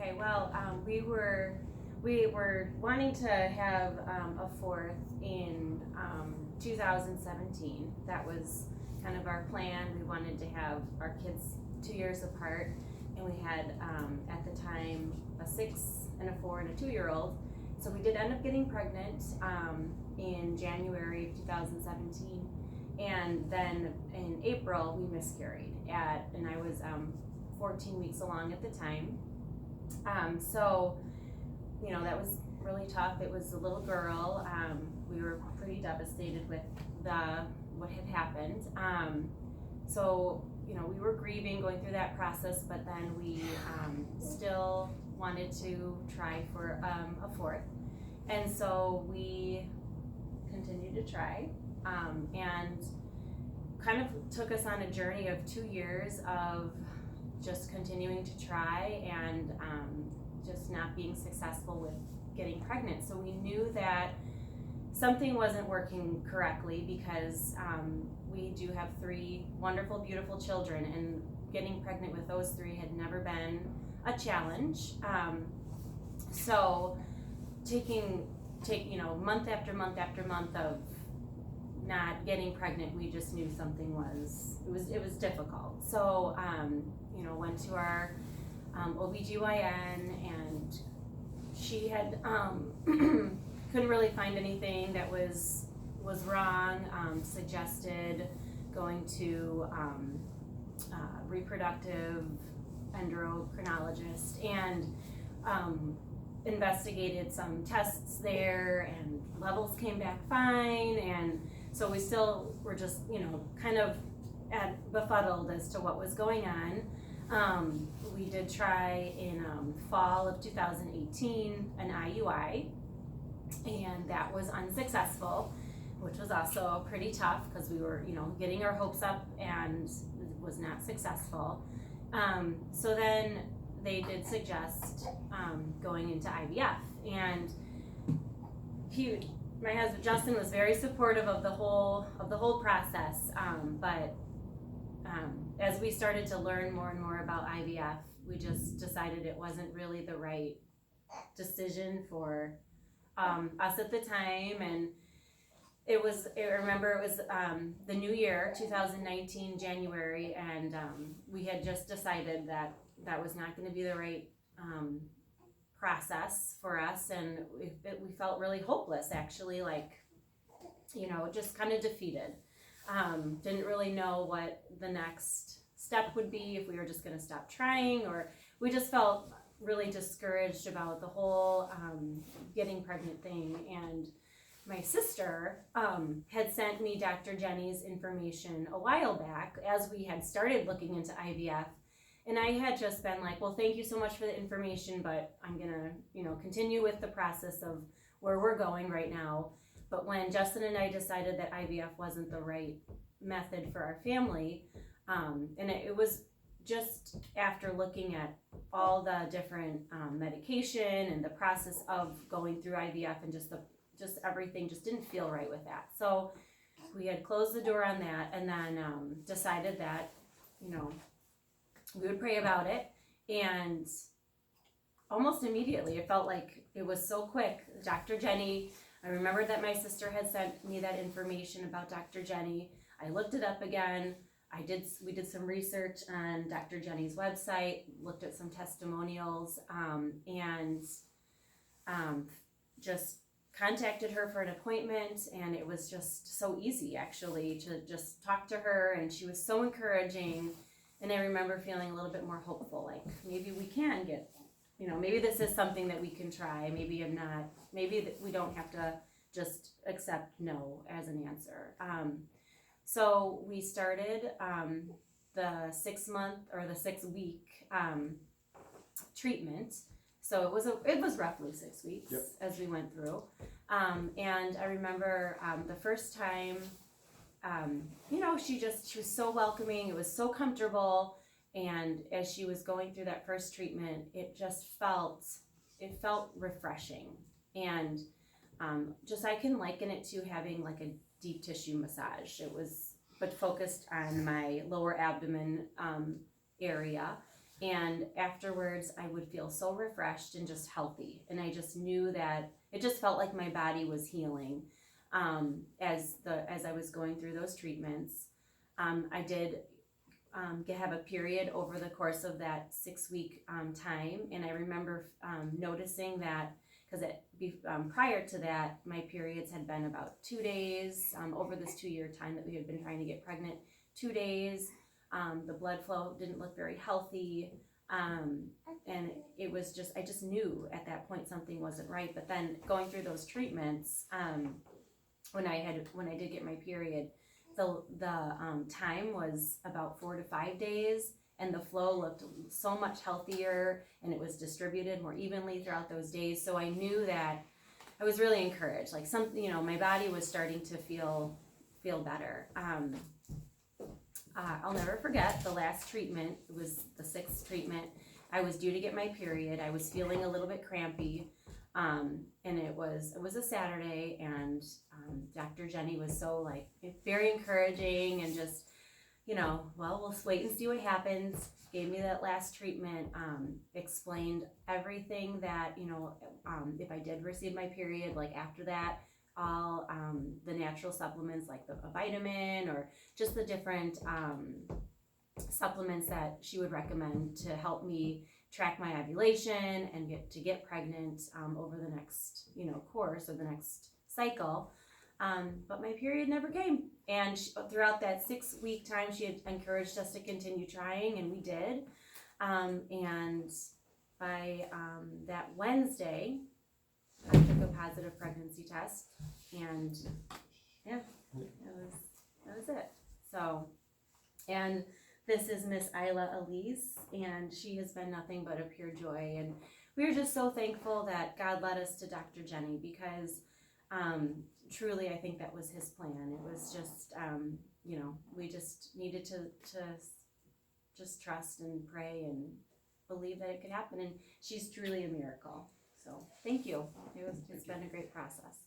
Okay, well, we were wanting to have a fourth in 2017. That was kind of our plan. We wanted to have our kids 2 years apart, and we had at the time a 6 and a 4 and a 2-year-old. So we did end up getting pregnant in January of 2017, and then in April we miscarried and I was 14 weeks along at the time. So, that was really tough. It was a little girl. We were pretty devastated with what had happened. So, we were grieving, going through that process, but then we still wanted to try for a fourth. And so we continued to try, and kind of took us on a journey of 2 years of just continuing to try and just not being successful with getting pregnant. So we knew that something wasn't working correctly because we do have 3 wonderful, beautiful children, and getting pregnant with those 3 had never been a challenge. So taking month after month after month of not getting pregnant, we just knew something it was difficult. So went to our OBGYN, and she had couldn't really find anything that was wrong. Suggested going to reproductive endocrinologist, and investigated some tests there, and levels came back fine, and so we still were just kind of befuddled as to what was going on. We did try in fall of 2018 an IUI, and that was unsuccessful, which was also pretty tough because we were getting our hopes up, and it was not successful. So then they did suggest going into IVF, and my husband Justin was very supportive of the whole process, but as we started to learn more and more about IVF, we just decided it wasn't really the right decision for us at the time. And I remember it was the new year, 2019, January, and we had just decided that was not going to be the right process for us, and we felt really hopeless, actually, just kind of defeated. Didn't really know what the next step would be, if we were just going to stop trying, or we just felt really discouraged about the whole getting pregnant thing. And my sister had sent me Dr. Jenny's information a while back as we had started looking into IVF. And I had just been like, well, thank you so much for the information, but I'm going to, continue with the process of where we're going right now. But when Justin and I decided that IVF wasn't the right method for our family, and it was just after looking at all the different medication and the process of going through IVF, and just everything just didn't feel right with that. So we had closed the door on that, and then decided that, we would pray about it. And almost immediately, it felt like it was so quick. Dr. Jenny, I remembered that my sister had sent me that information about Dr. Jenny. I looked it up again. We did some research on Dr. Jenny's website, looked at some testimonials, and just contacted her for an appointment. And it was just so easy, actually, to just talk to her, and she was so encouraging. And I remember feeling a little bit more hopeful, like maybe we can get, maybe this is something that we can try. Maybe we don't have to just accept no as an answer. So we started the 6-month or the 6-week treatment. So it was roughly 6 weeks. Yep. As we went through. And I remember the first time, she was so welcoming. It was so comfortable. And as she was going through that first treatment, it felt refreshing. And I can liken it to having like a deep tissue massage. But focused on my lower abdomen area. And afterwards, I would feel so refreshed and just healthy. And I just knew that it just felt like my body was healing as I was going through those treatments. I did have a period over the course of that 6 week time, and I remember noticing that because prior to that, my periods had been about 2 days over this 2 year time that we had been trying to get pregnant. 2 days. The blood flow didn't look very healthy, and it was just, I just knew at that point something wasn't right. But then going through those treatments, when I did get my period, the time was about 4 to 5 days, and the flow looked so much healthier, and it was distributed more evenly throughout those days. So I knew that I was really encouraged, like something, you know, my body was starting to feel better. I'll never forget the last treatment. It was the 6th treatment. I was due to get my period. I was feeling a little bit crampy, and it was a Saturday, and Dr. Jenny was so like very encouraging and just, you know, well, we'll wait and see what happens. Gave me that last treatment, explained everything that, you know, if I did receive my period, like after that, all the natural supplements like a vitamin or just the different supplements that she would recommend to help me track my ovulation and get pregnant over the next, you know, course or the next cycle. But my period never came, and throughout that 6 week time, she had encouraged us to continue trying, and we did. And by that Wednesday, I took a positive pregnancy test, and yeah, that was it. So, and this is Miss Isla Elise, and she has been nothing but a pure joy. And we are just so thankful that God led us to Dr. Jenny, because truly, I think that was His plan. It was just, you know, we just needed to just trust and pray and believe that it could happen. And she's truly a miracle. So thank you. It's been a great process.